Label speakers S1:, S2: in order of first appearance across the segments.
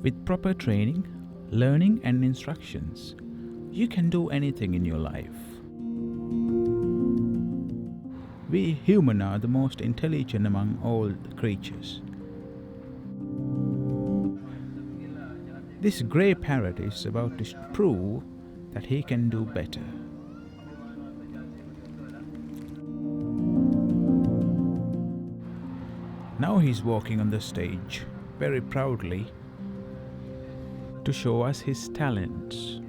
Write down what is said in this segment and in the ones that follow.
S1: With proper training, learning, and instructions, you can do anything in your life. We humans are the most intelligent among all the creatures. This grey parrot is about to prove that he can do better. Now he's walking on the stage, very proudly, to show us his talents.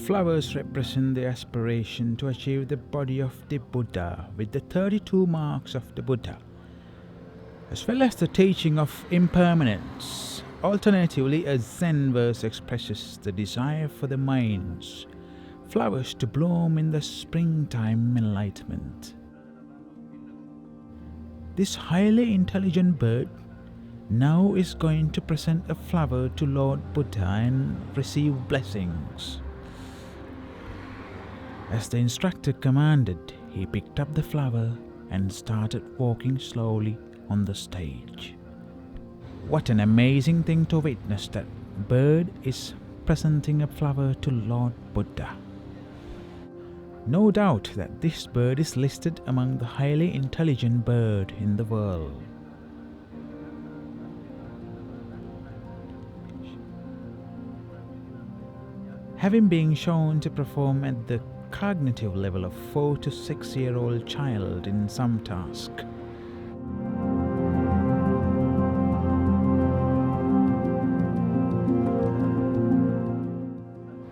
S1: Flowers represent the aspiration to achieve the body of the Buddha with the 32 marks of the Buddha, as well as the teaching of impermanence. Alternatively, a Zen verse expresses the desire for the mind's flowers to bloom in the springtime enlightenment. This highly intelligent bird now is going to present a flower to Lord Buddha and receive blessings. As the instructor commanded, he picked up the flower and started walking slowly on the stage. What an amazing thing to witness, that bird is presenting a flower to Lord Buddha. No doubt that this bird is listed among the highly intelligent bird in the world. Having been shown to perform at the cognitive level of 4 to 6-year-old child in some task,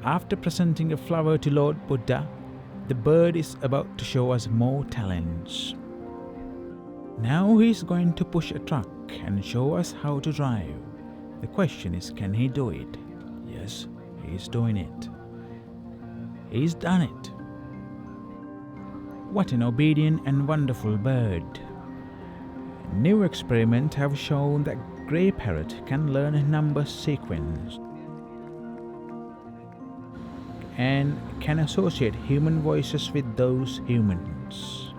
S1: after presenting a flower to Lord Buddha, the bird is about to show us more talents. Now he is going to push a truck and show us how to drive. The question is, can he do it? Yes, he is doing it. He's done it. What an obedient and wonderful bird. New experiments have shown that grey parrot can learn a number sequence and can associate human voices with those humans.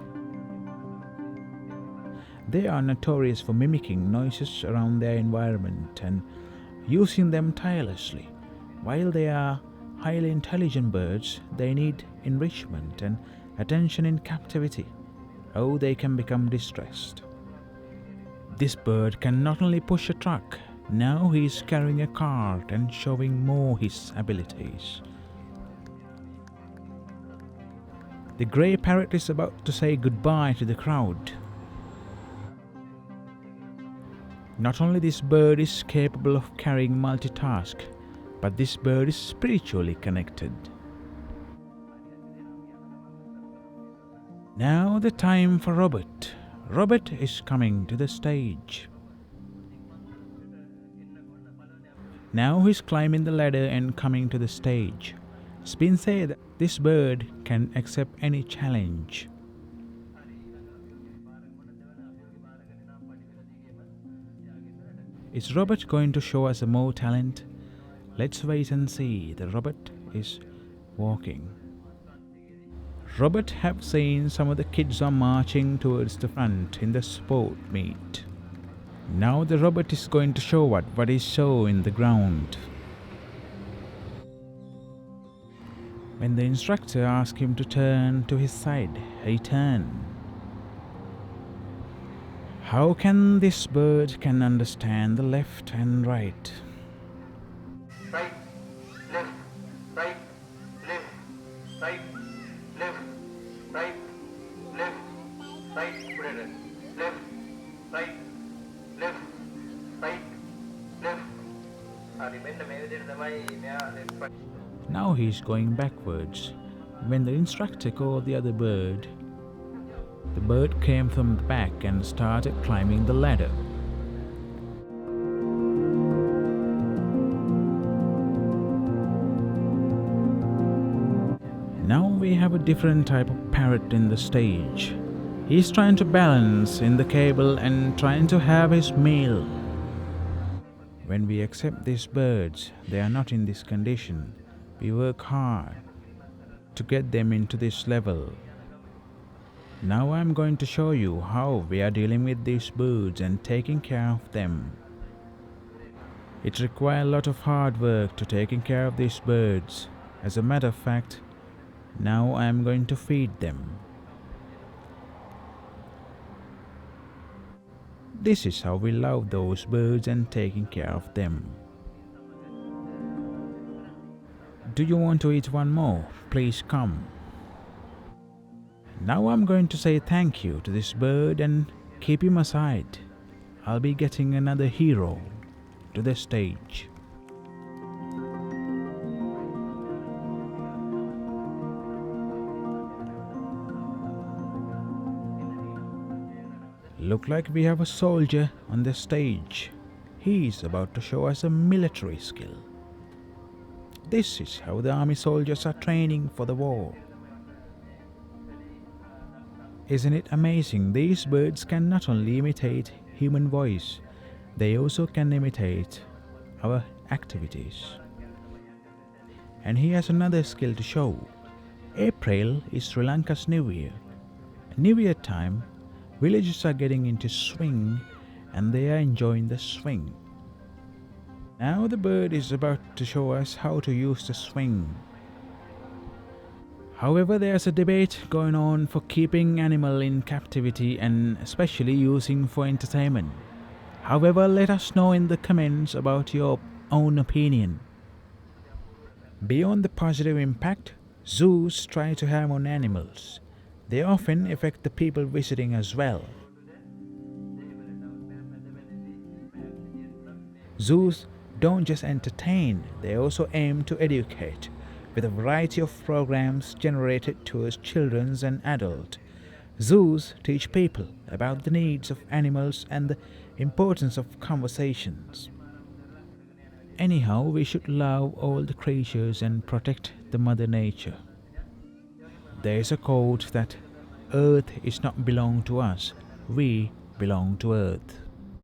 S1: They are notorious for mimicking noises around their environment and using them tirelessly. While they are highly intelligent birds, they need enrichment and attention in captivity. Oh, they can become distressed. This bird can not only push a truck, now he is carrying a cart and showing more his abilities. The grey parrot is about to say goodbye to the crowd. Not only this bird is capable of carrying multitask, but this bird is spiritually connected. Now the time for Robert. Robert is coming to the stage. Now he's climbing the ladder and coming to the stage. It's been said that this bird can accept any challenge. Is Robert going to show us more talent? Let's wait and see. The Robert is walking. Robert have seen some of the kids are marching towards the front in the sport meet. Now the Robert is going to show what is so in the ground. When the instructor asked him to turn to his side, he turned. How can this bird can understand the left and right?
S2: Right, left, right, left, right, left, right, left, right, brother, left, right, left, right, left.
S1: Now he is going backwards. When the instructor called the other bird, the bird came from the back and started climbing the ladder. Now we have a different type of parrot in the stage. He is trying to balance in the cable and trying to have his meal. When we accept these birds, they are not in this condition. We work hard to get them into this level. Now I am going to show you how we are dealing with these birds and taking care of them. It requires a lot of hard work to taking care of these birds. As a matter of fact, now I am going to feed them. This is how we love those birds and taking care of them. Do you want to eat one more? Please come. Now I'm going to say thank you to this bird and keep him aside. I'll be getting another hero to the stage. Look like we have a soldier on the stage. He's about to show us a military skill. This is how the army soldiers are training for the war. Isn't it amazing? These birds can not only imitate human voice, they also can imitate our activities. And he has another skill to show. April is Sri Lanka's New Year. New Year time, villagers are getting into swing and they are enjoying the swing. Now the bird is about to show us how to use the swing. However, there's a debate going on for keeping animal in captivity and especially using for entertainment. However, let us know in the comments about your own opinion. Beyond the positive impact, zoos try to harm on animals. They often affect the people visiting as well. Zoos don't just entertain, they also aim to educate, with a variety of programs generated towards children and adults. Zoos teach people about the needs of animals and the importance of conversations. Anyhow, we should love all the creatures and protect the Mother Nature. There is a quote that Earth is not belong to us, we belong to Earth.